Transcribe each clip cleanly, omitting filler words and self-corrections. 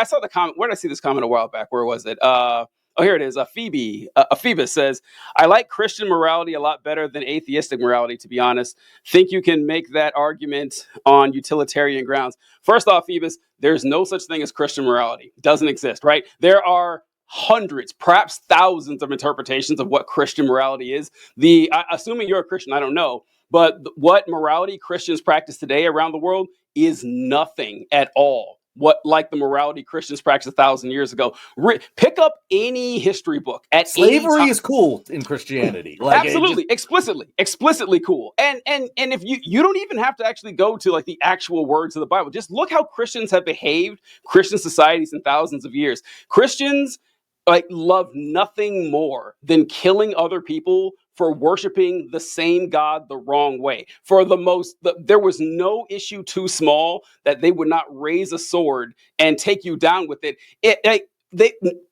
I saw the comment. Where did I see this comment a while back? Where was it? Oh, here it is. Phoebus says, I like Christian morality a lot better than atheistic morality, to be honest. Think you can make that argument on utilitarian grounds. First off, Phoebus, there's no such thing as Christian morality. It doesn't exist, right? There are hundreds, perhaps thousands of interpretations of what Christian morality is. Assuming you're a Christian, I don't know. But what morality Christians practice today around the world is nothing at all like the morality Christians practiced 1,000 years ago. Pick up any history book at slavery is cool in Christianity. Like, absolutely, explicitly cool. And if you don't even have to actually go to like the actual words of the Bible. Just look how Christians have behaved, Christian societies in thousands of years. Christians like love nothing more than killing other people for worshiping the same God the wrong way. There was no issue too small that they would not raise a sword and take you down with it.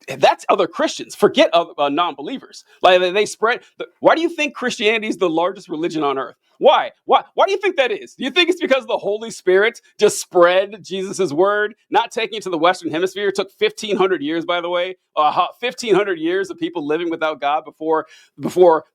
That's other Christians. Forget non-believers. Like they spread. Why do you think Christianity is the largest religion on earth? Why? Why do you think that is? Do you think it's because the Holy Spirit just spread Jesus's word, not taking it to the Western Hemisphere? It took 1,500 years, by the way, 1,500 years of people living without God before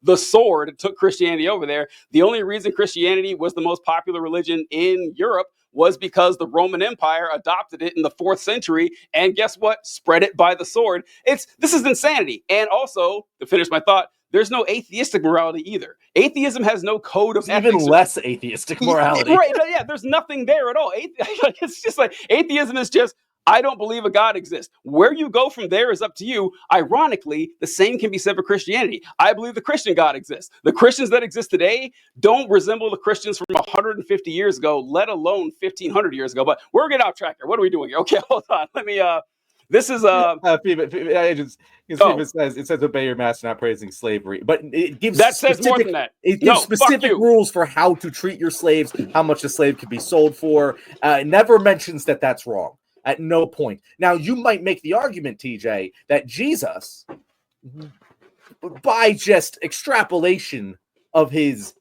the sword took Christianity over there. The only reason Christianity was the most popular religion in Europe was because the Roman Empire adopted it in the 4th century, and guess what? Spread it by the sword. This is insanity. And also, to finish my thought, there's no atheistic morality either. Atheism has no code of ethics. Even less atheistic morality. Right, yeah, there's nothing there at all. It's just like, atheism is just, I don't believe a God exists. Where you go from there is up to you. Ironically, the same can be said for Christianity. I believe the Christian God exists. The Christians that exist today don't resemble the Christians from 150 years ago, let alone 1,500 years ago. But we're getting off track here. What are we doing here? Okay, hold on. Let me, this is Phoebus says it says obey your master, not praising slavery, but it gives that says more than that. It gives specific rules for how to treat your slaves, how much a slave could be sold for. It never mentions that that's wrong at no point. Now you might make the argument, TJ, that Jesus, by just extrapolation of his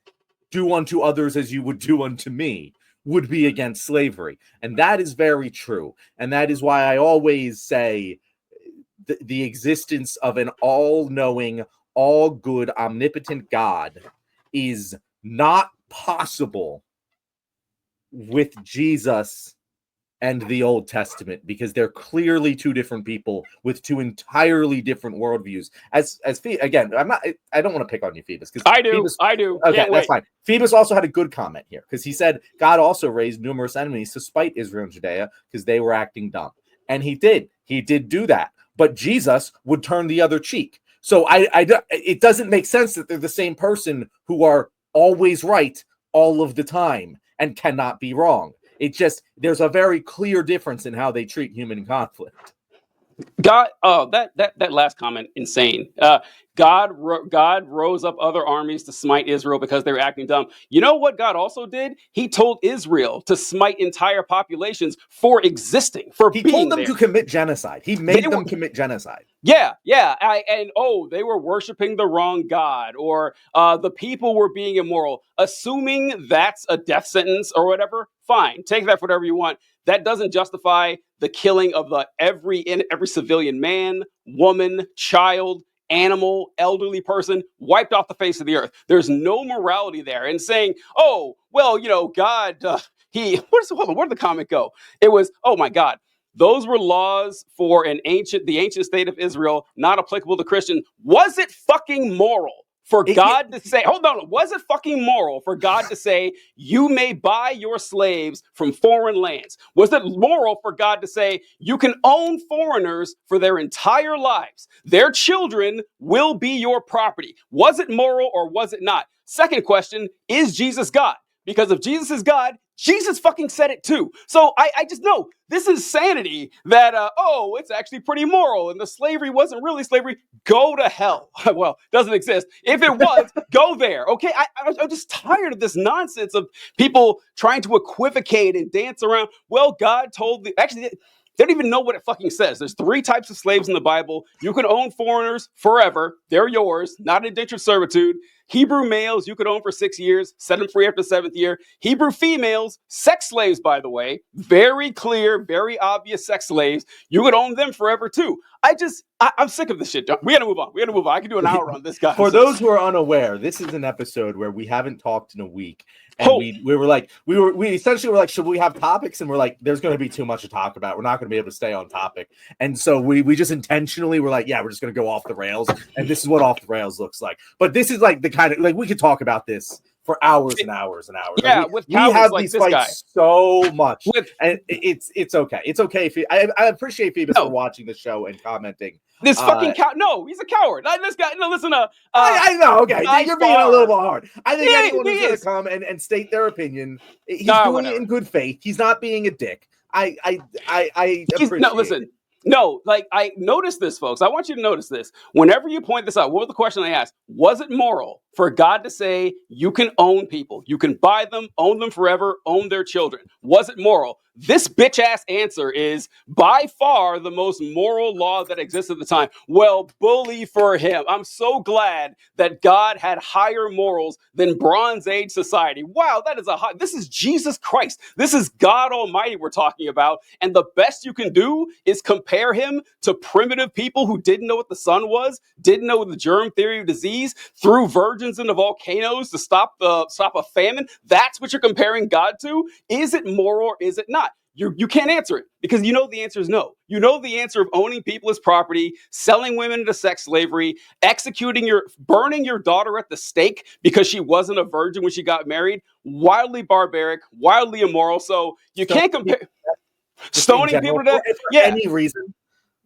"do unto others as you would do unto me," would be against slavery. And that is very true. And that is why I always say the existence of an all-knowing, all-good, omnipotent God is not possible with Jesus and the Old Testament, because they're clearly two different people with two entirely different worldviews. Again, I don't want to pick on you, Phoebus, because I do. Okay, that's fine. Phoebus also had a good comment here, because he said God also raised numerous enemies to spite Israel and Judea because they were acting dumb, and he did do that. But Jesus would turn the other cheek. So it doesn't make sense that they're the same person who are always right all of the time and cannot be wrong. It just, there's a very clear difference in how they treat human conflict. God, that last comment, insane. God rose up other armies to smite Israel because they were acting dumb. You know what God also did? He told Israel to smite entire populations for existing, He told them to commit genocide. He made them commit genocide. Yeah. They were worshiping the wrong God, or the people were being immoral. Assuming that's a death sentence or whatever, fine. Take that for whatever you want. That doesn't justify the killing of every civilian man, woman, child, animal, elderly person wiped off the face of the earth. There's no morality there. And saying, oh, well, God, where did the comment go? It was, oh my God, those were laws for the ancient state of Israel, not applicable to Christians. Was it fucking moral for God to say, hold on, was it fucking moral for God to say, you may buy your slaves from foreign lands? Was it moral for God to say, you can own foreigners for their entire lives? Their children will be your property. Was it moral or was it not? Second question, is Jesus God? Because if Jesus is God, Jesus fucking said it too. So I just know this insanity that, it's actually pretty moral and the slavery wasn't really slavery. Go to hell. Well, doesn't exist. If it was, go there. Okay, I'm just tired of this nonsense of people trying to equivocate and dance around. Well, God told actually, they don't even know what it fucking says. There's 3 types of slaves in the Bible. You can own foreigners forever. They're yours, not indentured servitude. Hebrew males you could own for 6 years, set them free after the 7th year. Hebrew females, sex slaves, by the way, very clear, very obvious sex slaves. You could own them forever too. I'm sick of this shit. We gotta move on. I can do an hour on this guy. For those who are unaware, this is an episode where we haven't talked in a week. And we essentially were like, should we have topics? And we're like, there's going to be too much to talk about. We're not going to be able to stay on topic. And so we just intentionally were like, yeah, we're just going to go off the rails. And this is what off the rails looks like. But this is like the kind of, like, we could talk about this for hours and hours and hours. Yeah, like we have like these fights guy. so much. And it's okay. It's okay. I appreciate Phoebus for watching the show and commenting. This fucking coward. No, he's a coward. This guy. No, listen. I know. Okay, you're being a little bit hard. I think anyone who's going to come and state their opinion, he's doing it in good faith. He's not being a dick. I appreciate. No, listen. No, like, I notice this, folks. I want you to notice this. Whenever you point this out, what was the question I asked? Was it moral for God to say you can own people? You can buy them, own them forever, own their children. Was it moral? This bitch ass answer is by far the most moral law that exists at the time. Well, bully for him. I'm so glad that God had higher morals than Bronze Age society. Wow, this is Jesus Christ. This is God Almighty we're talking about. And the best you can do is compare him to primitive people who didn't know what the sun was, didn't know the germ theory of disease, threw virgins into volcanoes to stop a famine. That's what you're comparing God to? Is it moral or is it not? You can't answer it because you know the answer is no. You know the answer of owning people as property, selling women into sex slavery, burning your daughter at the stake because she wasn't a virgin when she got married. Wildly barbaric, wildly immoral. So you can't compare stoning people to death for any reason.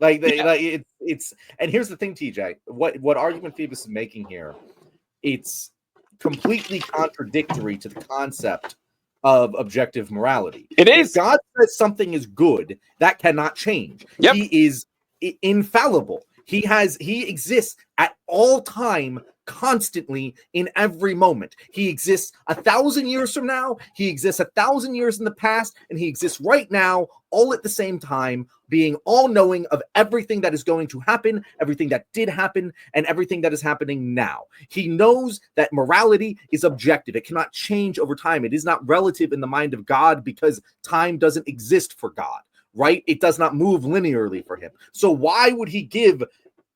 It's and here's the thing, TJ. What argument Phoebus is making here? It's completely contradictory to the concept of objective morality. It is. If God says something is good, that cannot change. Yep. He is infallible. He exists at all time, constantly, in every moment. He exists 1,000 years from now, he exists 1,000 years in the past, and he exists right now, all at the same time, being all-knowing of everything that is going to happen, everything that did happen, and everything that is happening now. He knows that morality is objective. It cannot change over time. It is not relative in the mind of God because time doesn't exist for God, right? It does not move linearly for him. So why would he give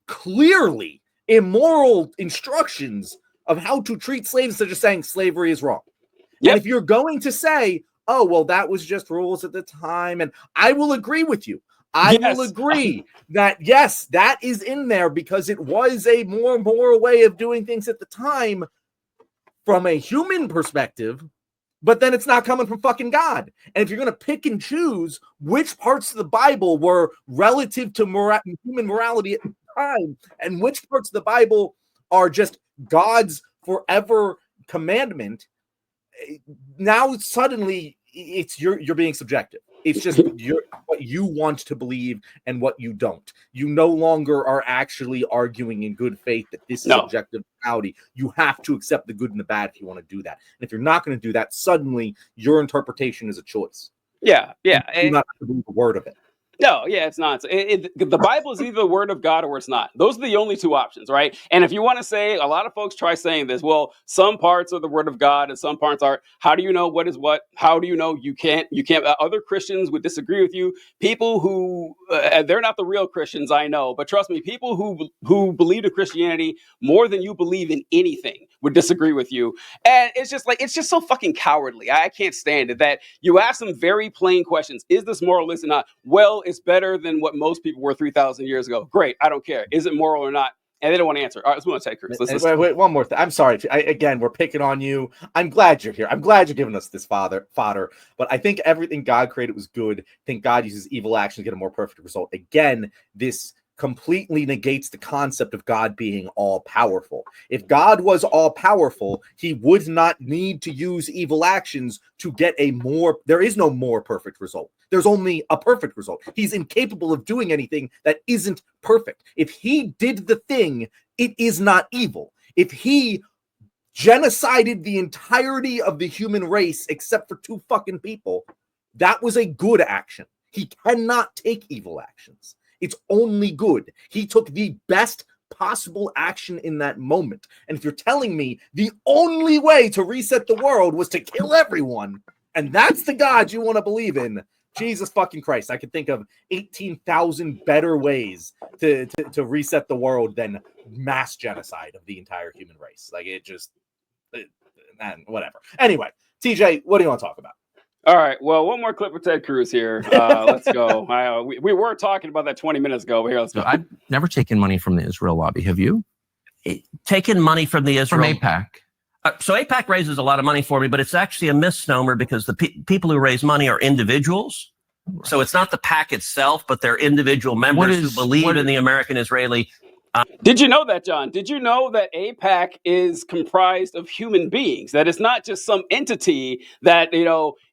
clearly immoral instructions of how to treat slaves instead of just saying slavery is wrong? Yep. And if you're going to say, oh, well, that was just rules at the time, and I will agree with you. I will agree that, yes, that is in there because it was a more moral way of doing things at the time from a human perspective, but then it's not coming from fucking God. And if you're going to pick and choose which parts of the Bible were relative to human morality at the time and which parts of the Bible are just God's forever commandment, now suddenly you're being subjective. It's just what you want to believe and what you don't. You no longer are actually arguing in good faith that this is objective reality. You have to accept the good and the bad if you want to do that. And if you're not going to do that, suddenly your interpretation is a choice. Yeah. You do not believe the word of it. No, yeah, it's not. The Bible is either the word of God or it's not. Those are the only two options, right? And if you want to say, a lot of folks try saying this, well, some parts are the word of God and some parts aren't. How do you know what is what? How do you know you can't? Other Christians would disagree with you. People who, they're not the real Christians, I know. But trust me, people who believe in Christianity more than you believe in anything would disagree with you. And it's just so fucking cowardly. I can't stand it that you ask them very plain questions. Is this moral? Is it not? Well, it's better than what most people were 3,000 years ago. Great. I don't care. Is it moral or not? And they don't want to answer. All right, let's move on to Chris. Wait, one more thing. I'm sorry. Again, we're picking on you. I'm glad you're here. I'm glad you're giving us this fodder. But I think everything God created was good. I think God uses evil action to get a more perfect result. Again, this completely negates the concept of God being all-powerful. If God was all-powerful, he would not need to use evil actions to get there is no more perfect result. There's only a perfect result. He's incapable of doing anything that isn't perfect. If he did the thing, it is not evil. If he genocided the entirety of the human race except for 2 fucking people, that was a good action. He cannot take evil actions. It's only good. He took the best possible action in that moment. And if you're telling me the only way to reset the world was to kill everyone, and that's the God you want to believe in, Jesus fucking Christ, I could think of 18,000 better ways to reset the world than mass genocide of the entire human race. Like, and whatever. Anyway, TJ, what do you want to talk about? All right. Well, one more clip with Ted Cruz here. Let's go. We were talking about that 20 minutes ago, but here, let's go. I've never taken money from the Israel lobby. Have you? Taken money from the Israel... From AIPAC. So AIPAC raises a lot of money for me, but it's actually a misnomer because the people who raise money are individuals. Right. So it's not the PAC itself, but they're individual members who believe in the American-Israeli... Did you know that, John? Did you know that AIPAC is comprised of human beings? That it's not just some entity that,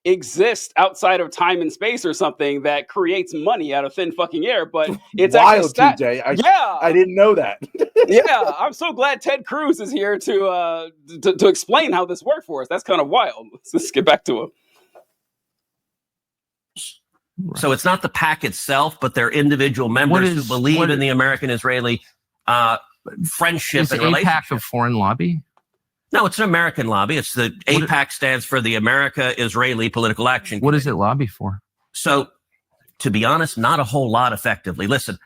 exists outside of time and space or something that creates money out of thin fucking air, but it's wild, TJ. I didn't know that. Yeah, I'm so glad Ted Cruz is here to explain how this worked for us. That's kind of wild. Let's get back to him. So it's not the PAC itself, but they're individual members who believe in the American-Israeli friendship and relationship. Is AIPAC a foreign lobby? No, it's an American lobby. It's the AIPAC stands for the America-Israeli Political Action Committee. What does it lobby for? So, to be honest, not a whole lot effectively. Listen,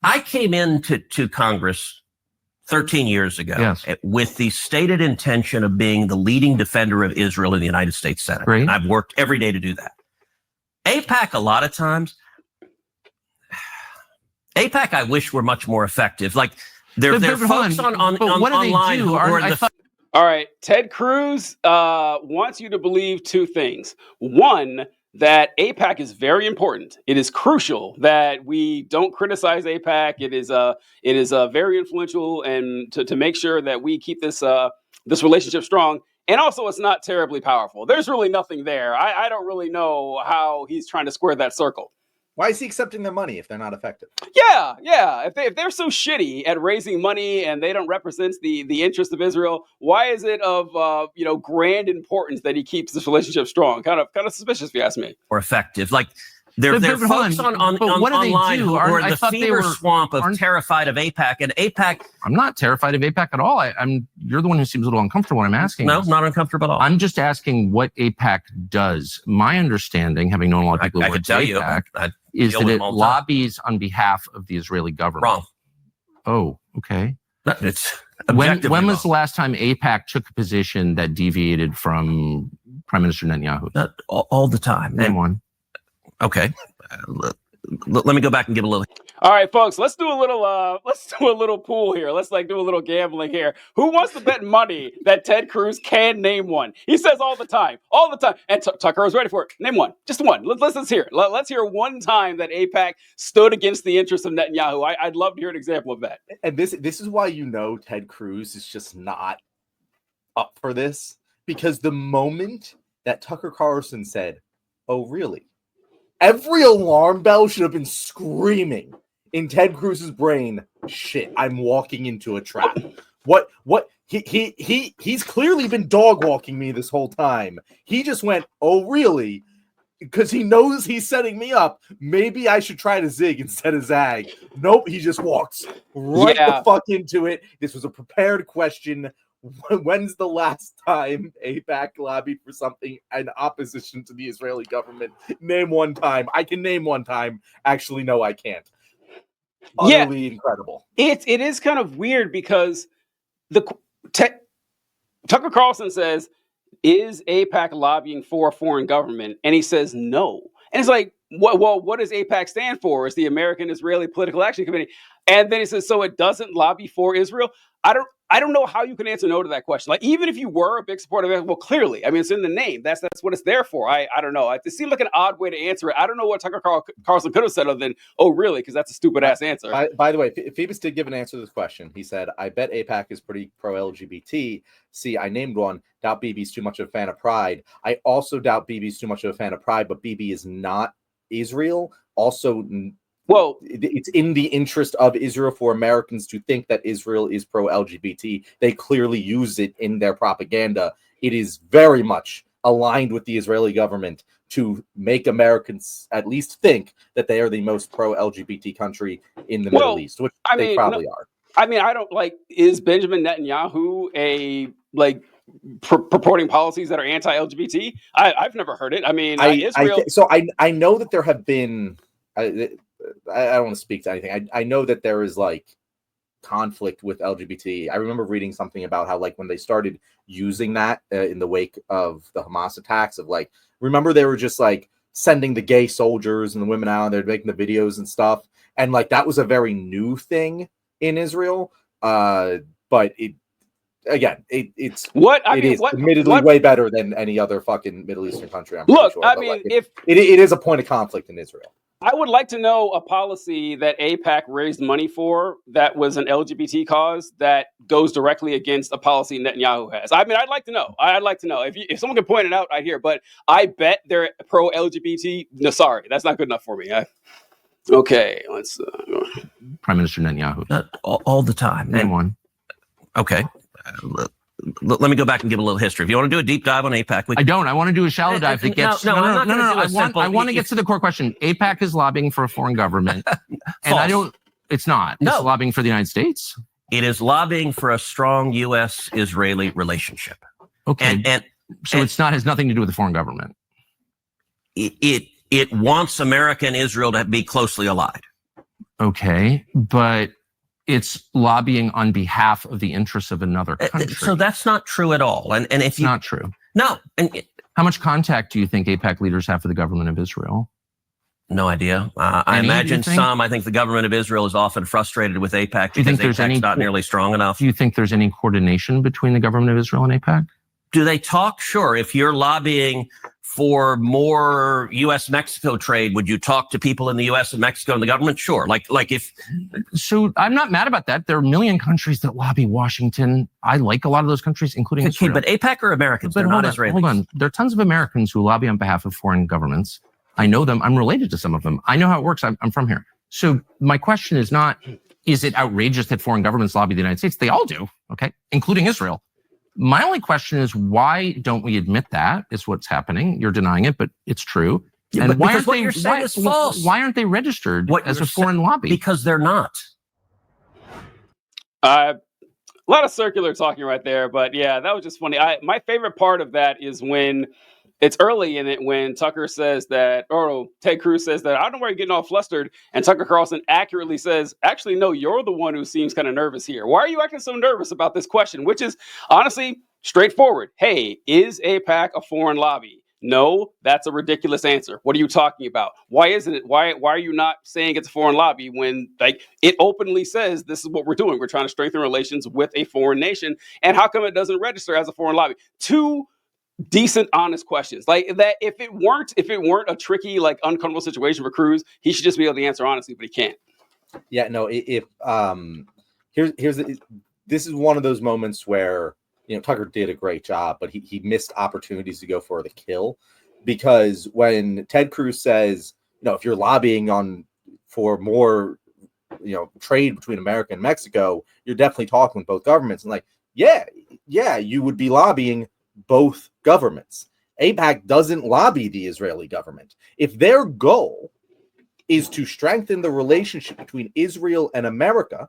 I came into Congress 13 years ago with the stated intention of being the leading defender of Israel in the United States Senate. Great. And I've worked every day to do that. AIPAC, a lot of times, AIPAC, I wish were much more effective. Like they're folks online who are All right, Ted Cruz wants you to believe two things. One, that AIPAC is very important. It is crucial that we don't criticize AIPAC. It is very influential, and to make sure that we keep this relationship strong. And also, it's not terribly powerful. There's really nothing there. I don't really know how he's trying to square that circle. Why is he accepting their money if they're not effective? Yeah. If they're so shitty at raising money and they don't represent the interest of Israel, why is it of grand importance that he keeps this relationship strong? Kind of suspicious, if you ask me. Or effective, like they're folks online who are in the fever swamp of terrified of AIPAC, and AIPAC. I'm not terrified of AIPAC at all. You're the one who seems a little uncomfortable when I'm asking. No, not uncomfortable at all. I'm just asking what AIPAC does. My understanding, having known a lot of people who work at AIPAC, is that it lobbies on behalf of the Israeli government. Wrong. Oh, okay. It's when was the last time AIPAC took a position that deviated from Prime Minister Netanyahu? All the time. Name one. Okay. Let me go back and give a little. All right, folks, let's do a little pool here. Let's do a little gambling here. Who wants to bet money that Ted Cruz can name one? He says all the time. And Tucker was ready for it. Name one, just one. Let's hear it. Let's hear one time that AIPAC stood against the interests of Netanyahu. I'd love to hear an example of that. And this is why Ted Cruz is just not up for this, because the moment that Tucker Carlson said, "Oh, really?" every alarm bell should have been screaming in Ted Cruz's brain. Shit, I'm walking into a trap. What? He's clearly been dog walking me this whole time. He just went, "Oh, really?" Because he knows he's setting me up. Maybe I should try to zig instead of zag. Nope, he just walks right the fuck into it. This was a prepared question. When's the last time AIPAC lobbied for something in opposition to the Israeli government? Name one time. I can name one time. Actually, no, I can't. Utterly incredible. It is kind of weird because Tucker Carlson says, "Is AIPAC lobbying for a foreign government?" And he says no. And it's like, what does AIPAC stand for? It's the American Israeli Political Action Committee. And then he says, so it doesn't lobby for Israel? I don't know how you can answer no to that question. Like, even if you were a big supporter of it, well, clearly, I mean, it's in the name. That's what it's there for. I don't know. It seemed like an odd way to answer it. I don't know what Tucker Carlson could have said other than, "Oh, really?" Because that's a stupid ass answer. By the way, Phoebus did give an answer to this question. He said, "I bet AIPAC is pretty pro-LGBT. See, I named one. Doubt BB's too much of a fan of Pride. I also doubt BB's too much of a fan of Pride, but BB is not Israel. Also, well, it's in the interest of Israel for Americans to think that Israel is pro-LGBT. They clearly use it in their propaganda. It is very much aligned with the Israeli government to make Americans at least think that they are the most pro-LGBT country in the Middle East, which they probably are." I mean, I don't like. Is Benjamin Netanyahu a like purporting policies that are anti-LGBT? I've never heard it. I mean, Israel. I know that there have been. I don't want to speak to anything. I know that there is like conflict with LGBT. I remember reading something about how like when they started using that in the wake of the Hamas attacks, of like, remember they were just like sending the gay soldiers and the women out and they're making the videos and stuff, and like that was a very new thing in Israel. But it's admittedly way better than any other fucking Middle Eastern country. I'm look, sure. I mean, like, if it is a point of conflict in Israel. I would like to know a policy that AIPAC raised money for that was an LGBT cause that goes directly against a policy Netanyahu has. I mean, I'd like to know. I'd like to know. If someone can point it out, I'd hear. But I bet they're pro-LGBT. No, sorry, that's not good enough for me. Okay, let's... Prime Minister Netanyahu. All the time. Name one. Okay. Let me go back and give a little history. If you want to do a deep dive on AIPAC, I don't. I want to do a shallow dive that gets. No. I want to get to the core question. AIPAC is lobbying for a foreign government, and I don't. It's not. It's lobbying for the United States. It is lobbying for a strong U.S.-Israeli relationship. Okay, and it's not has nothing to do with the foreign government. It wants America and Israel to be closely allied. Okay, but it's lobbying on behalf of the interests of another country. So that's not true at all. And if it's not true. No. How much contact do you think AIPAC leaders have for the government of Israel? No idea. I imagine some. I think the government of Israel is often frustrated with AIPAC because AIPAC's not nearly strong enough. Do you think there's any coordination between the government of Israel and AIPAC? Do they talk? Sure. If you're lobbying for more U.S.-Mexico trade, would you talk to people in the U.S. and Mexico and the government? Sure. Like if... So I'm not mad about that. There are a million countries that lobby Washington. I like a lot of those countries, including Israel. But AIPAC are Americans. They're not Israelis. Hold on. There are tons of Americans who lobby on behalf of foreign governments. I know them. I'm related to some of them. I know how it works. I'm from here. So my question is not, is it outrageous that foreign governments lobby the United States? They all do, okay, including Israel. My only question is, why don't we admit that is what's happening? You're denying it, but it's true. Yeah, and why aren't they registered as a foreign lobby? Because they're not. A lot of circular talking right there, but yeah, that was just funny. My favorite part of that is when it's early in it, when Tucker says that, or Ted Cruz says that, I don't know why you're getting all flustered. And Tucker Carlson accurately says, actually, no, you're the one who seems kind of nervous here. Why are you acting so nervous about this question? Which is honestly straightforward. Hey, is AIPAC a foreign lobby? No, that's a ridiculous answer. What are you talking about? Why isn't it? Why are you not saying it's a foreign lobby when it openly says this is what we're doing? We're trying to strengthen relations with a foreign nation. And how come it doesn't register as a foreign lobby? Two decent, honest questions like that. If it weren't a tricky, uncomfortable situation for Cruz, he should just be able to answer honestly, but he can't. Yeah, no. This is one of those moments where Tucker did a great job, but he missed opportunities to go for the kill, because when Ted Cruz says, if you're lobbying for more, trade between America and Mexico, you're definitely talking with both governments, and yeah, you would be lobbying both governments. AIPAC doesn't lobby the Israeli government. If their goal is to strengthen the relationship between Israel and America,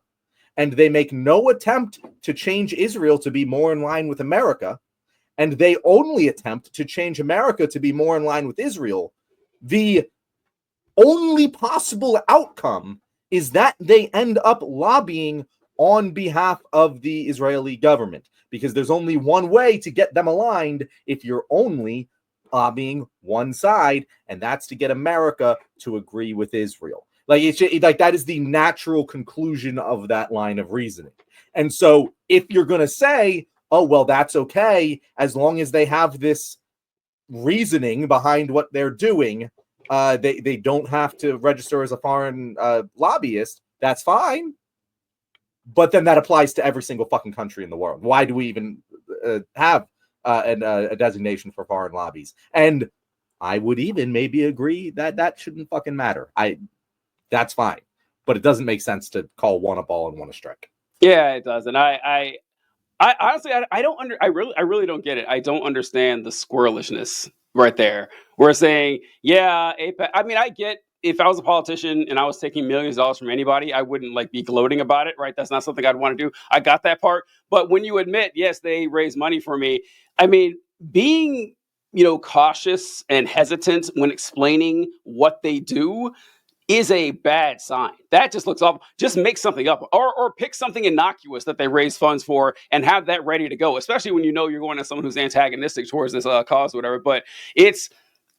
and they make no attempt to change Israel to be more in line with America, and they only attempt to change America to be more in line with Israel, the only possible outcome is that they end up lobbying on behalf of the Israeli government, because there's only one way to get them aligned if you're only lobbying one side, and that's to get America to agree with Israel. That is the natural conclusion of that line of reasoning. And so if you're going to say, oh, well, that's okay, as long as they have this reasoning behind what they're doing, they don't have to register as a foreign lobbyist, that's fine. But then that applies to every single fucking country in the world. Why do we even have a designation for foreign lobbies? And I would even maybe agree that shouldn't fucking matter. That's fine, but it doesn't make sense to call one a ball and one a strike. Yeah, it does. And I honestly, I really don't get it. I don't understand the squirrelishness right there. We're saying, yeah, AIPAC. I mean, I get if I was a politician and I was taking millions of dollars from anybody, I wouldn't like be gloating about it, right? That's not something I'd want to do. I got that part. But when you admit, yes, they raise money for me, I mean, being, cautious and hesitant when explaining what they do is a bad sign. That just looks awful. Just make something up, or pick something innocuous that they raise funds for and have that ready to go, especially when you're going to someone who's antagonistic towards this cause or whatever. But it's,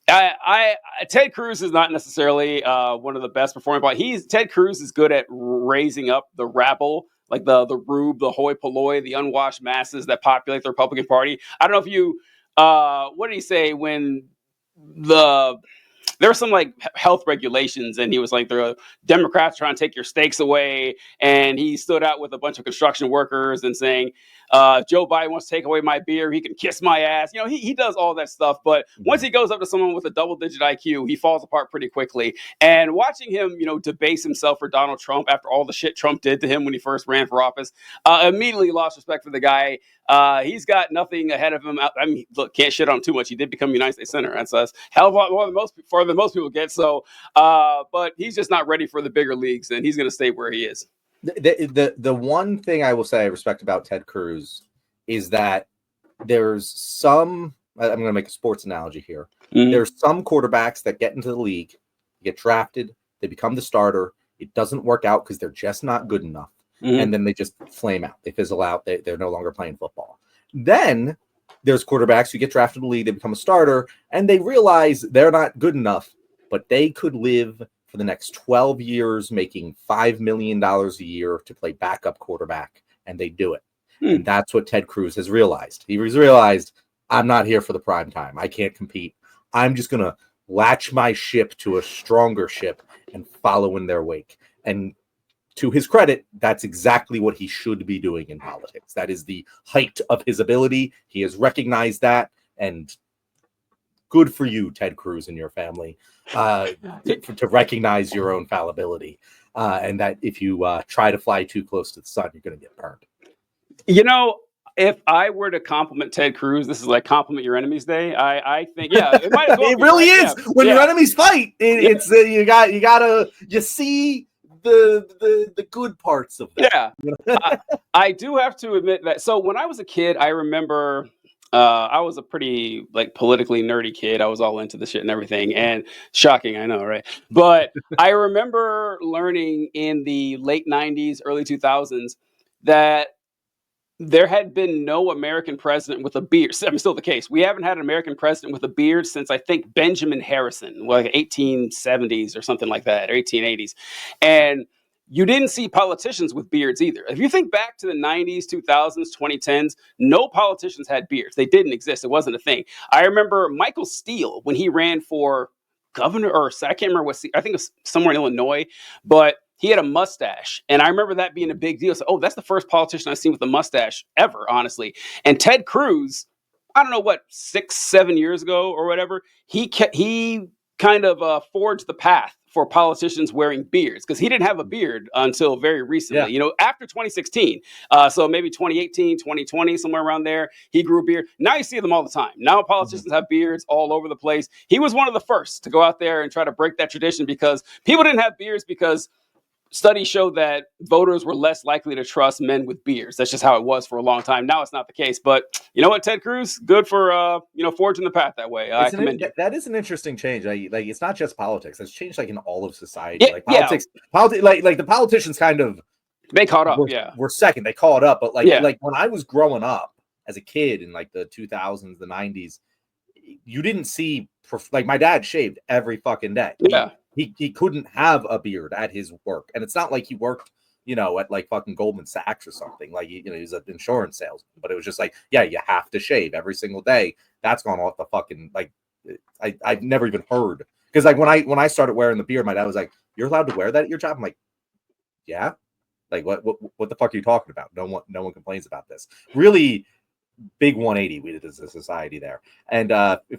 Ted Cruz is not necessarily one of the best performing, but Ted Cruz is good at raising up the rabble, like the rube, the hoi polloi, the unwashed masses that populate the Republican Party. I don't know if you, what did he say when there were some like health regulations, and he was like, the Democrats trying to take your stakes away. And he stood out with a bunch of construction workers and saying, Joe Biden wants to take away my beer. He can kiss my ass. He does all that stuff. But once he goes up to someone with a double-digit IQ, he falls apart pretty quickly. And watching him, debase himself for Donald Trump after all the shit Trump did to him when he first ran for office, immediately lost respect for the guy. He's got nothing ahead of him. I mean, look, can't shit on him too much. He did become United States Senator. That's a hell of a lot more than most people get. So, but he's just not ready for the bigger leagues, and he's going to stay where he is. The one thing I will say I respect about Ted Cruz is that there's some, I'm going to make a sports analogy here. Mm-hmm. There's some quarterbacks that get into the league, get drafted, they become the starter. It doesn't work out because they're just not good enough. Mm-hmm. And then they just flame out. They fizzle out. They're no longer playing football. Then there's quarterbacks who get drafted in the league, they become a starter, and they realize they're not good enough, but they could live for the next 12 years making $5 million a year to play backup quarterback, and they do it. And that's what Ted Cruz has realized. He has realized, I'm not here for the prime time. I can't compete. I'm just going to latch my ship to a stronger ship and follow in their wake. And to his credit, that's exactly what he should be doing in politics. That is the height of his ability. He has recognized that, and good for you, Ted Cruz, and your family, to recognize your own fallibility, and that if you try to fly too close to the sun, you're going to get burned. If I were to compliment Ted Cruz, this is like compliment your enemies day. I think, yeah, it might as well. It really is. Yeah. When your enemies fight, it's you see the good parts of that. Yeah. I do have to admit that. So when I was a kid, I remember I was a pretty politically nerdy kid. I was all into the shit and everything. And shocking, I know, right? But I remember learning in the late 90s, early 2000s that there had been no American president with a beard. I mean, still the case. We haven't had an American president with a beard since, I think, Benjamin Harrison, 1870s or something like that, or 1880s. And you didn't see politicians with beards either. If you think back to the 90s, 2000s, 2010s, no politicians had beards. They didn't exist. It wasn't a thing. I remember Michael Steele, when he ran for governor, or I can't remember I think it was somewhere in Illinois, but he had a mustache. And I remember that being a big deal. So, that's the first politician I've seen with a mustache ever, honestly. And Ted Cruz, I don't know 6-7 years ago or whatever, he kind of forged the path for politicians wearing beards, because he didn't have a beard until very recently, after 2016. So maybe 2018, 2020, somewhere around there, he grew a beard. Now you see them all the time. Now politicians have beards all over the place. He was one of the first to go out there and try to break that tradition, because people didn't have beards because studies show that voters were less likely to trust men with beards. That's just how it was for a long time. Now it's not the case. But you know what, Ted Cruz, good for forging the path that way. I commend you. That is an interesting change. It's not just politics. It's changed in all of society. Politics, the politicians kind of they caught up. We're second. They caught up. But when I was growing up as a kid in the 2000s, the 90s, you didn't see my dad shaved every fucking day. Yeah. He couldn't have a beard at his work. And it's not like he worked, at fucking Goldman Sachs or something. He's an insurance salesman. But it was just you have to shave every single day. That's gone off the fucking, I've never even heard. Because when I started wearing the beard, my dad was like, "You're allowed to wear that at your job?" I'm like, "Yeah." What the fuck are you talking about? No one complains about this. Really big 180 we did as a society there. And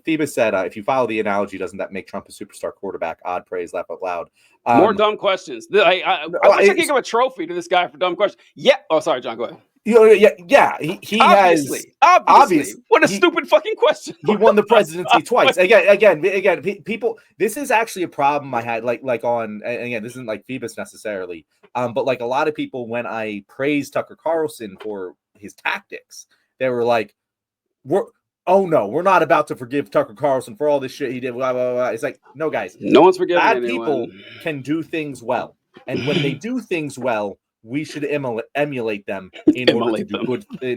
Phoebus said, if you follow the analogy, doesn't that make Trump a superstar quarterback? Odd praise, laugh out loud. More dumb questions. I wish I could give a trophy to this guy for dumb questions. Yeah. Oh, sorry, John, go ahead. Yeah. He Obviously. What a stupid fucking question. He won the presidency twice. Again, people. This is actually a problem I had. Like on again, this isn't like Phoebus necessarily, but like a lot of people when I praised Tucker Carlson for his tactics, they were like, we're not about to forgive Tucker Carlson for all this shit he did. Blah, blah, blah. It's like, no, guys, no one's forgiving bad anyone. People can do things well, and when they do things well, we should emulate them in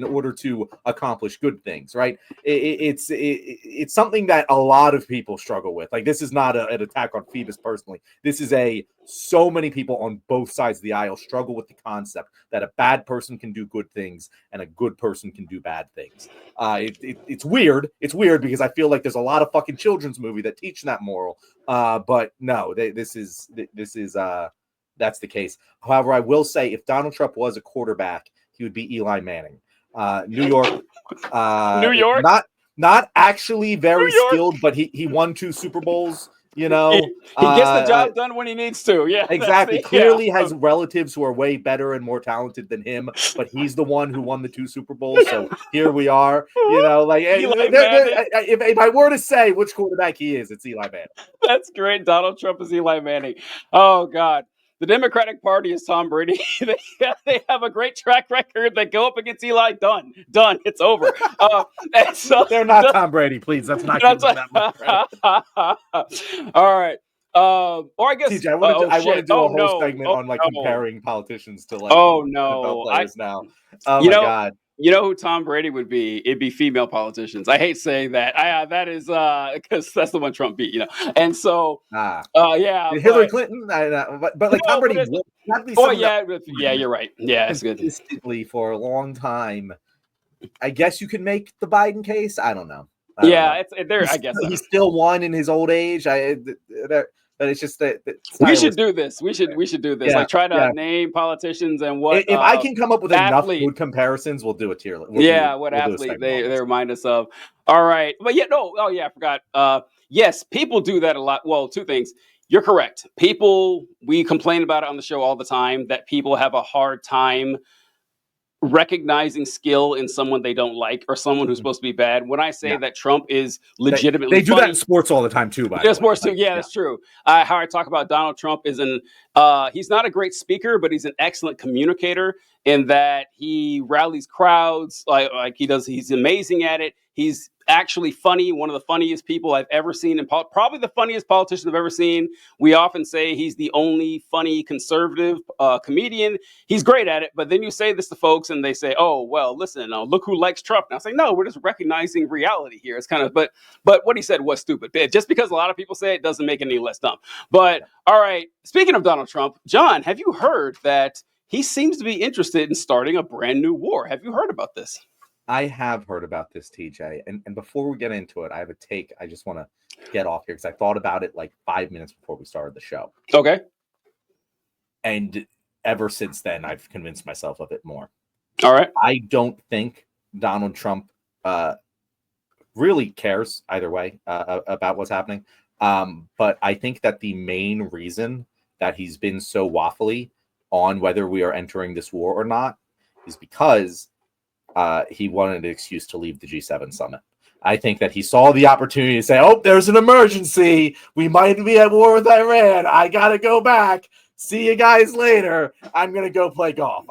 order to accomplish good things, right? It's something that a lot of people struggle with. Like, this is not an attack on Phoebus personally. This is so many people on both sides of the aisle struggle with the concept that a bad person can do good things and a good person can do bad things. It's weird. It's weird because I feel like there's a lot of fucking children's movie that teach that moral. But no, this is that's the case. However, I will say if Donald Trump was a quarterback, he would be Eli Manning. New York. New York? Not actually very skilled, but he won 2 Super Bowls. You know, he gets the job done when he needs to. Yeah, exactly. Clearly has relatives who are way better and more talented than him, but he's the one who won the 2 Super Bowls. So here we are. You know, like if I were to say which quarterback he is, it's Eli Manning. That's great. Donald Trump is Eli Manning. Oh God. The Democratic Party is Tom Brady. They have a great track record. They go up against Eli. Done. It's over. And so they're not Tom Brady, please. That's not giving them that much credit. All right. Or I guess TJ, I want to do a whole segment on like comparing politicians to like NFL players now. Oh my God. You know who Tom Brady would be? It'd be female politicians. I hate saying that. That is because that's the one Trump beat, you know. And so, yeah, Hillary Clinton. But like Tom Brady. Yeah, you're right. Yeah, it's good. Consistently for a long time. I guess you could make the Biden case. I don't know. I guess he's still won in his old age. But it's just that we should do this. We should do this. Like try to name politicians and what. If I can come up with enough good comparisons, we'll do a tier list. What athlete they remind us of. All right, but I forgot. Yes, people do that a lot. Well, 2 things. You're correct. We complain about it on the show all the time that people have a hard time recognizing skill in someone they don't like or someone who's supposed to be bad. When I say that Trump is legitimately they do that in sports all the time too, by the way. Sports too. Yeah, that's true. How I talk about Donald Trump is he's not a great speaker, but he's an excellent communicator in that he rallies crowds like he does. He's amazing at it. He's actually funny, one of the funniest people I've ever seen, and probably the funniest politician I've ever seen. We often say he's the only funny conservative comedian. He's great at it, but then you say this to folks and they say, oh, well, listen, look who likes Trump. And I say, no, we're just recognizing reality here. It's kind of, but what he said was stupid. Just because a lot of people say it doesn't make it any less dumb. But all right, speaking of Donald Trump, John, have you heard that he seems to be interested in starting a brand new war? Have you heard about this? I have heard about this, TJ. And before we get into it, I have a take I just want to get off here because I thought about it like 5 minutes before we started the show. Okay. And ever since then, I've convinced myself of it more. All right. I don't think Donald Trump really cares either way about what's happening. But I think that the main reason that he's been so waffly on whether we are entering this war or not is because he wanted an excuse to leave the G7 summit. I think that he saw the opportunity to say, oh, there's an emergency. We might be at war with Iran. I got to go back. See you guys later. I'm going to go play golf.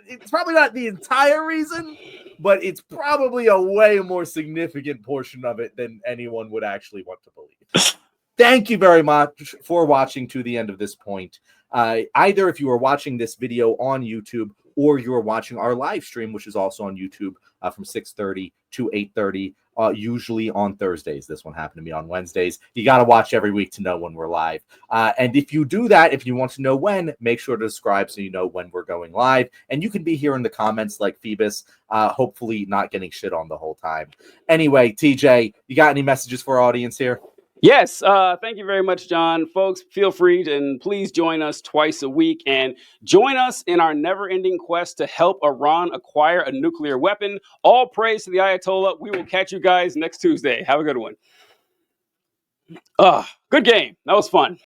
It's probably not the entire reason, but it's probably a way more significant portion of it than anyone would actually want to believe. Thank you very much for watching to the end of this point. Either if you are watching this video on YouTube or you are watching our live stream, which is also on YouTube from 6:30 to 8:30, usually on Thursdays. This one happened to be on Wednesdays. You got to watch every week to know when we're live. And if you do that, if you want to know when, make sure to subscribe so you know when we're going live. And you can be here in the comments like Phoebus, hopefully not getting shit on the whole time. Anyway, TJ, you got any messages for our audience here? Yes, thank you very much, John. Folks, feel free and please join us twice a week and join us in our never-ending quest to help Iran acquire a nuclear weapon. All praise to the Ayatollah. We will catch you guys next Tuesday. Have a good one. Good game. That was fun.